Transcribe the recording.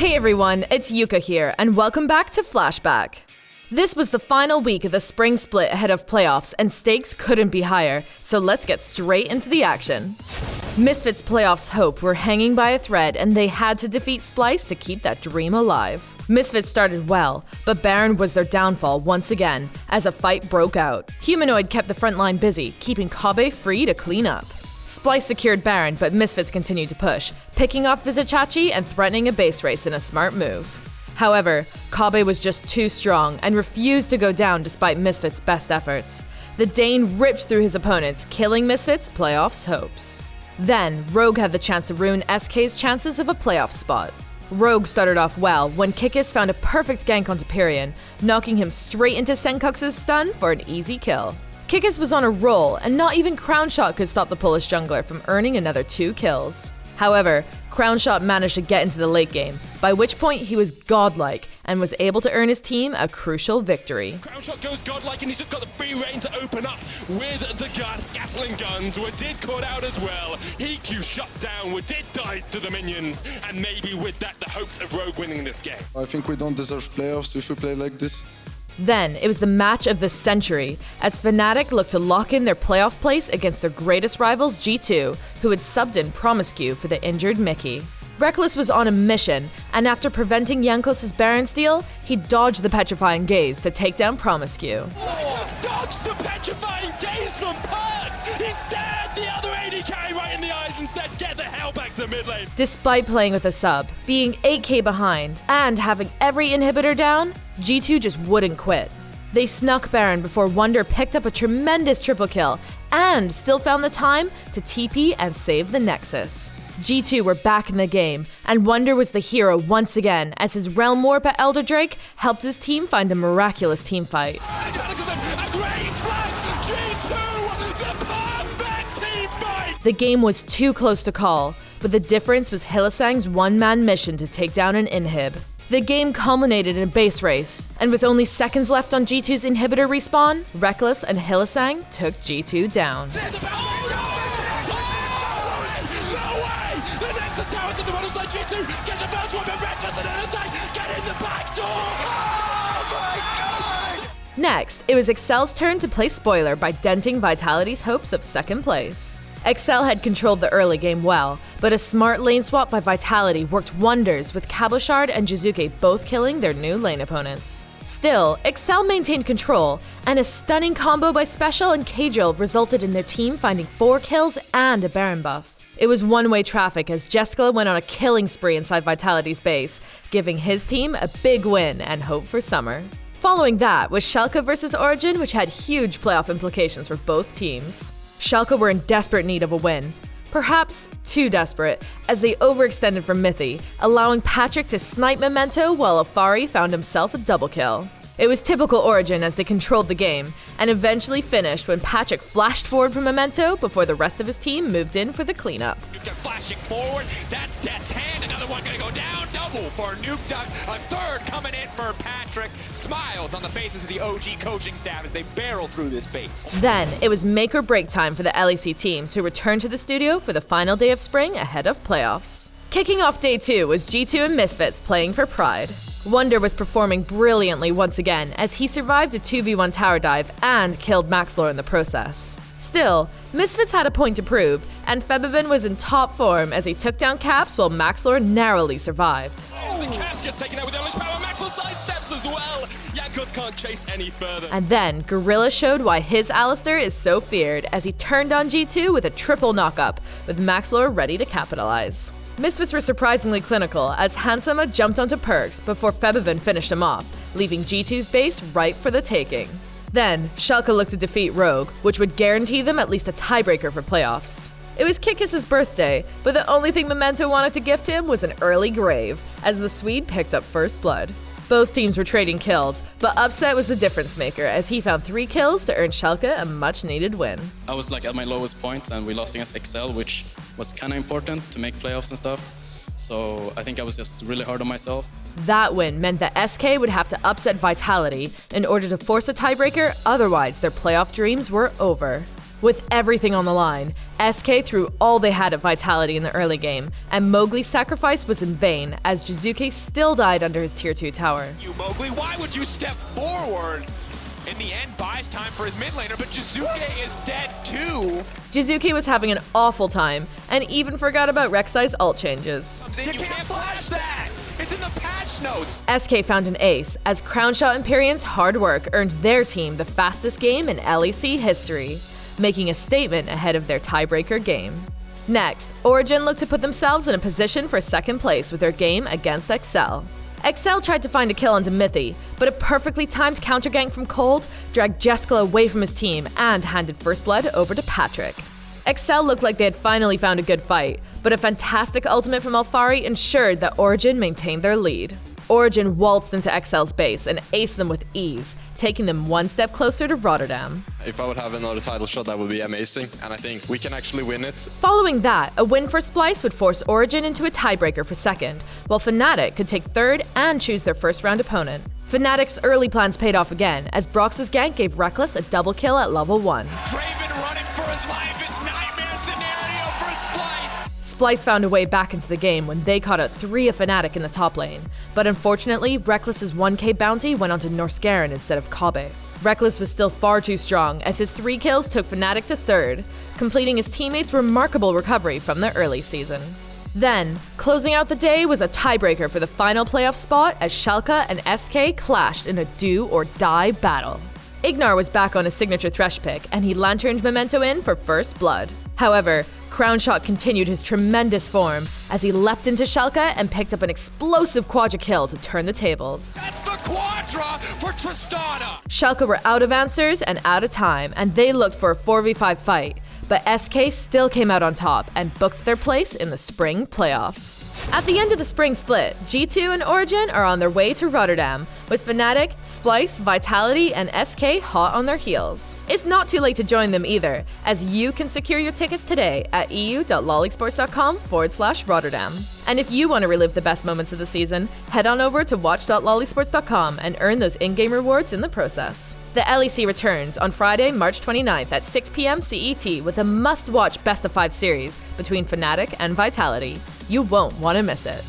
Hey everyone, it's Yuka here, and welcome back to Flashback. This was the final week of the spring split ahead of playoffs, and stakes couldn't be higher, so let's get straight into the action. Misfits' playoffs' hope were hanging by a thread, and they had to defeat Splice to keep that dream alive. Misfits started well, but Baron was their downfall once again, as a fight broke out. Humanoid kept the front line busy, keeping Kabe free to clean up. Splice secured Baron, but Misfits continued to push, picking off Vizichachi and threatening a base race in a smart move. However, Kabe was just too strong and refused to go down despite Misfits' best efforts. The Dane ripped through his opponents, killing Misfits' playoffs hopes. Then, Rogue had the chance to ruin SK's chances of a playoff spot. Rogue started off well when Kikis found a perfect gank onto Pyrion, knocking him straight into Senkux's stun for an easy kill. Kikis was on a roll, and not even Crownshot could stop the Polish jungler from earning another 2 kills. However, Crownshot managed to get into the late game, by which point he was godlike and was able to earn his team a crucial victory. Crownshot goes godlike and he's just got the free reign to open up with the Gatling guns. Did caught out as well. EQ shut down. Did dies to the minions, and maybe with that the hopes of Rogue winning this game. I think we don't deserve playoffs if we play like this. Then, it was the match of the century, as Fnatic looked to lock in their playoff place against their greatest rivals G2, who had subbed in Promiscu for the injured Mickey. Rekkles was on a mission, and after preventing Jankos' Baron steal, he dodged the Petrifying Gaze to take down Promiscu. Rekkles dodged the Petrifying Gaze from Perks! He stared the other AD carry right in the eyes and said, "Get the hell back to mid lane!" Despite playing with a sub, being 8k behind, and having every inhibitor down, G2 just wouldn't quit. They snuck Baron before Wunder picked up a tremendous triple kill, and still found the time to TP and save the Nexus. G2 were back in the game, and Wunder was the hero once again as his Realm Warp at Elder Drake helped his team find a miraculous teamfight. The game was too close to call, but the difference was Hylissang's one-man mission to take down an inhib. The game culminated in a base race, and with only seconds left on G2's inhibitor respawn, Rekkles and Hylissang took G2 down. Next, it was Excel's turn to play spoiler by denting Vitality's hopes of second place. Excel had controlled the early game well, but a smart lane swap by Vitality worked wonders with Cabochard and Jizuke both killing their new lane opponents. Still, Excel maintained control, and a stunning combo by Special and Kadriel resulted in their team finding 4 kills and a Baron buff. It was one-way traffic as Jessica went on a killing spree inside Vitality's base, giving his team a big win and hope for summer. Following that was Shelka vs Origen, which had huge playoff implications for both teams. Shelka were in desperate need of a win. Perhaps too desperate, as they overextended from Mithy, allowing Patrick to snipe Memento while Afari found himself a double kill. It was typical Origen as they controlled the game, and eventually finished when Patrick flashed forward from Memento before the rest of his team moved in for the cleanup. They're flashing forward, that's Death's Hand, another one gonna go down, double for Nuke Duck, a third coming in for Patrick. Smiles on the faces of the OG coaching staff as they barrel through this base. Then, it was make or break time for the LEC teams who returned to the studio for the final day of spring ahead of playoffs. Kicking off day 2 was G2 and Misfits playing for Pride. Wunder was performing brilliantly once again as he survived a 2v1 tower dive and killed Maxlore in the process. Still, Misfits had a point to prove, and Febiven was in top form as he took down Caps while Maxlore narrowly survived. And Caps gets taken out with Unleashed Power, Maxwell sidesteps as well. Jankos can't chase any further. And then, Gorilla showed why his Alistar is so feared as he turned on G2 with a triple knockup, with Maxlore ready to capitalize. Misfits were surprisingly clinical as Hansama jumped onto Perks before Febiven finished him off, leaving G2's base ripe for the taking. Then, Shelka looked to defeat Rogue, which would guarantee them at least a tiebreaker for playoffs. It was Kikis' birthday, but the only thing Memento wanted to gift him was an early grave, as the Swede picked up first blood. Both teams were trading kills, but Upset was the difference maker as he found 3 kills to earn Shelka a much-needed win. I was at my lowest point and we lost against Excel, which was kind of important to make playoffs and stuff. So I think I was just really hard on myself. That win meant that SK would have to upset Vitality in order to force a tiebreaker, otherwise their playoff dreams were over. With everything on the line, SK threw all they had at Vitality in the early game, and Mowgli's sacrifice was in vain as Jizuke still died under his tier 2 tower. You Mowgli, why would you step forward? In the end, buys time for his mid laner, but Jizuke is dead too. Jizuke was having an awful time, and even forgot about Rek'Sai's ult changes. You can't flash that! It's in the patch notes! SK found an ace, as Crownshot Imperium's hard work earned their team the fastest game in LEC history, making a statement ahead of their tiebreaker game. Next, Origen looked to put themselves in a position for second place with their game against XL. XL tried to find a kill onto Mithy, but a perfectly timed counter-gank from Cold dragged Jessica away from his team and handed first blood over to Patrick. XL looked like they had finally found a good fight, but a fantastic ultimate from Alphari ensured that Origen maintained their lead. Origen waltzed into XL's base and aced them with ease, taking them one step closer to Rotterdam. If I would have another title shot, that would be amazing, and I think we can actually win it. Following that, a win for Splice would force Origen into a tiebreaker for second, while Fnatic could take third and choose their first round opponent. Fnatic's early plans paid off again, as Brox's gank gave Reckless a double kill at level 1. Draven running for his life, it's nightmare scenario for Splice! Splice found a way back into the game when they caught out 3 of Fnatic in the top lane, but unfortunately, Reckless's 1k bounty went onto Norscarin instead of Kobbe. Reckless was still far too strong, as his 3 kills took Fnatic to third, completing his teammates' remarkable recovery from the early season. Then, closing out the day was a tiebreaker for the final playoff spot as Shelka and SK clashed in a do-or-die battle. Ignar was back on his signature Thresh pick, and he lanterned Memento in for first blood. However, Crownshot continued his tremendous form as he leapt into Shelka and picked up an explosive quadra kill to turn the tables. That's the quadra for Tristana! Shelka were out of answers and out of time, and they looked for a 4v5 fight, but SK still came out on top and booked their place in the spring playoffs. At the end of the spring split, G2 and Origen are on their way to Rotterdam, with Fnatic, Splice, Vitality, and SK hot on their heels. It's not too late to join them either, as you can secure your tickets today at eu.lollysports.com/Rotterdam. And if you want to relive the best moments of the season, head on over to watch.lollysports.com and earn those in-game rewards in the process. The LEC returns on Friday, March 29th at 6 p.m. CET with a must-watch best-of-5 series between Fnatic and Vitality. You won't want to miss it.